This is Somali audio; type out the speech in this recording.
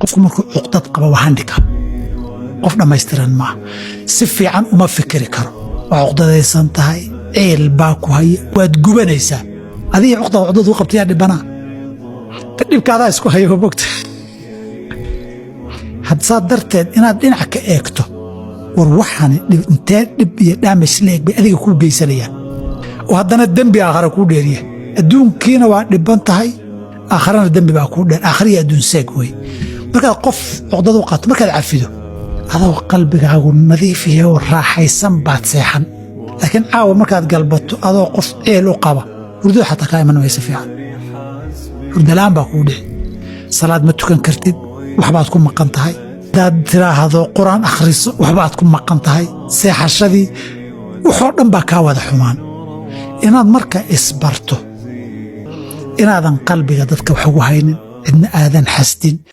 qofku markuu cuqdad qabo waa handika qof dhammaystiran ma si fiican uma fikiri karo waa cuqdadaysan tahay ceel baa ku haya waad gubanaysaa adiga cuqdad u qabtay dhibana dhibkaada isku hayo bogta had sadarteed inaad dhinac ka eegto war waxaan intee dhib iyo damage leeg bay adiga ku geysanayaan oo haddana dambi aakhira ku dheeriye adduunkiina waa dhiban tahay aakhirana dambi baa ku dheer aakhiriya adduun seeg way marka qof cuqdad u qaato markaad cafido adoo qalbigaagu nadiif iyo raaxaysan baad seexan laakiin caawa markaad galbato adoo qof ceel u qaba hurdo xataa ka iman waysa fiican hurdalaan baa ku dhici salaad ma tukan kartid waxbaad ku maqan tahay daad tiraahdo quraan akhriso waxbaad ku maqan tahay seexashadii wuxuu dhan baa kaa wada xumaan inaad marka isbarto inaadan qalbiga dadka wax ugu haynin cidna aadan xasdin